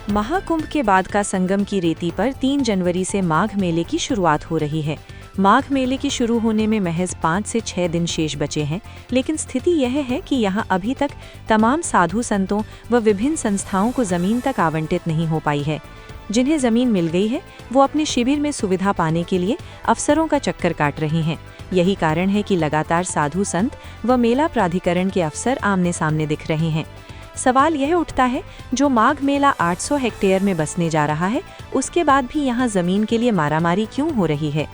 महाकुंभ के बाद का संगम की रेती पर 3 जनवरी से माघ मेले की शुरुआत हो रही है। माघ मेले के शुरू होने में महज 5 से 6 दिन शेष बचे हैं, लेकिन स्थिति यह है कि यहाँ अभी तक तमाम साधु संतों व विभिन्न संस्थाओं को जमीन तक आवंटित नहीं हो पाई है। जिन्हें जमीन मिल गई है वो अपने शिविर में सुविधा पाने के लिए अफसरों का चक्कर काट रहे हैं। यही कारण है कि लगातार साधु संत व मेला प्राधिकरण के अफसर आमने सामने दिख रहे हैं। सवाल यह उठता है, जो माघ मेला 800 हेक्टेयर में बसने जा रहा है, उसके बाद भी यहाँ जमीन के लिए मारामारी क्यों हो रही है?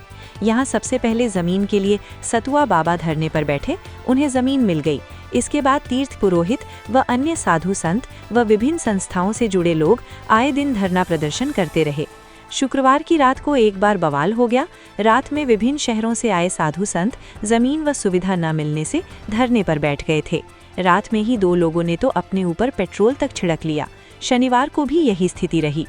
यहाँ सबसे पहले जमीन के लिए सतुआ बाबा धरने पर बैठे, उन्हें जमीन मिल गई। इसके बाद तीर्थ पुरोहित व अन्य साधु संत व विभिन्न संस्थाओं से जुड़े लोग आए दिन धरना प्रदर्शन करते रहे। शुक्रवार की रात को एक बार बवाल हो गया। रात में विभिन्न शहरों से आए साधु संत जमीन व सुविधा न मिलने से धरने पर बैठ गए थे। रात में ही 2 लोगों ने तो अपने ऊपर पेट्रोल तक छिड़क लिया। शनिवार को भी यही स्थिति रही।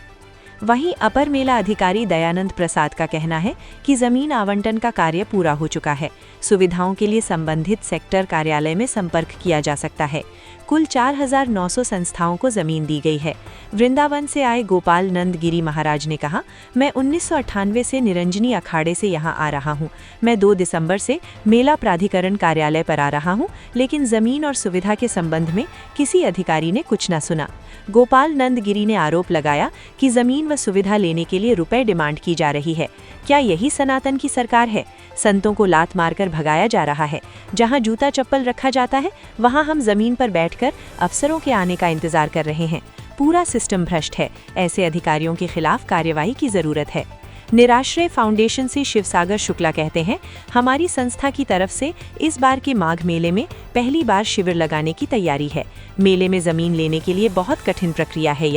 वहीं अपर मेला अधिकारी दयानंद प्रसाद का कहना है कि जमीन आवंटन का कार्य पूरा हो चुका है। सुविधाओं के लिए संबंधित सेक्टर कार्यालय में संपर्क किया जा सकता है। कुल 4900 संस्थाओं को जमीन दी गई है। वृंदावन से आए गोपाल नंद गिरी महाराज ने कहा, मैं 1998 से निरंजनी अखाड़े से यहाँ आ रहा हूँ। मैं 2 दिसंबर से मेला प्राधिकरण कार्यालय पर आ रहा हूँ, लेकिन जमीन और सुविधा के संबंध में किसी अधिकारी ने कुछ न सुना। गोपाल नंद गिरी ने आरोप लगाया कि जमीन व सुविधा लेने के लिए रुपए डिमांड की जा रही है। क्या यही सनातन की सरकार है? संतों को लात मारकर भगाया जा रहा है। जहां जूता चप्पल रखा जाता है, वहां हम जमीन पर बैठकर अफसरों के आने का इंतजार कर रहे हैं। पूरा सिस्टम भ्रष्ट है। ऐसे अधिकारियों के खिलाफ कार्यवाही की जरूरत है। निराश्रय फाउंडेशन से शिवसागर शुक्ला कहते हैं, हमारी संस्था की तरफ से इस बार के माघ मेले में पहली बार शिविर लगाने की तैयारी है। मेले में जमीन लेने के लिए बहुत कठिन प्रक्रिया है।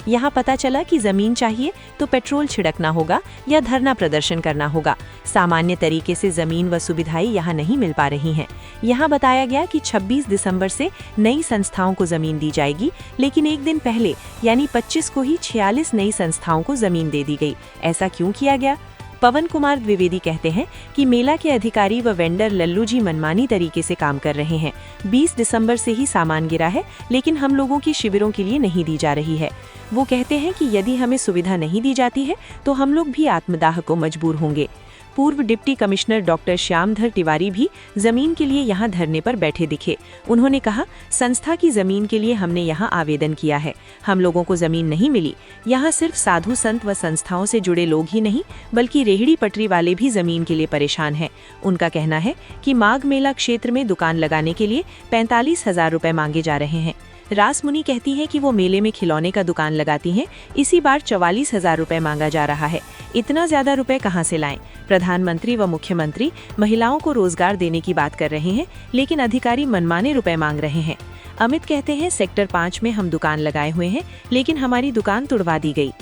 यहाँ पता चला कि जमीन चाहिए तो पेट्रोल छिड़कना होगा या धरना प्रदर्शन करना होगा। सामान्य तरीके से जमीन व सुविधाएं यहाँ नहीं मिल पा रही हैं। यहाँ बताया गया कि 26 दिसंबर से नई संस्थाओं को जमीन दी जाएगी, लेकिन एक दिन पहले यानी 25 को ही 46 नई संस्थाओं को जमीन दे दी गई। ऐसा क्यों किया गया? पवन कुमार द्विवेदी कहते हैं कि मेला के अधिकारी व वेंडर लल्लू जी मनमानी तरीके से काम कर रहे हैं। 20 दिसंबर से ही सामान गिरा है, लेकिन हम लोगों की शिविरों के लिए नहीं दी जा रही है। वो कहते हैं कि यदि हमें सुविधा नहीं दी जाती है तो हम लोग भी आत्मदाह को मजबूर होंगे। पूर्व deputy commissioner doctor Shyamdhar Tiwari भी जमीन के लिए यहाँ धरने पर बैठे दिखे। उन्होंने कहा, संस्था की जमीन के लिए हमने यहाँ आवेदन किया है, हम लोगों को जमीन नहीं मिली। यहाँ सिर्फ साधु संत व संस्थाओं से जुड़े लोग ही नहीं, बल्कि रेहड़ी पटरी वाले भी जमीन के लिए परेशान हैं। उनका कहना है कि माघ मेला क्षेत्र में दुकान लगाने के लिए 45,000 रुपए मांगे जा रहे हैं। रासमुनि कहती है कि वो मेले में खिलौने का दुकान लगाती हैं, इसी बार 44,000 रुपए मांगा जा रहा है। इतना ज्यादा रुपए कहां से लाएं? प्रधानमंत्री व मुख्यमंत्री महिलाओं को रोजगार देने की बात कर रहे हैं, लेकिन अधिकारी मनमाने रुपए मांग रहे हैं। अमित कहते हैं, सेक्टर 5 में हम दुकान लगाए हुए हैं, लेकिन हमारी दुकान तुड़वा दी गई।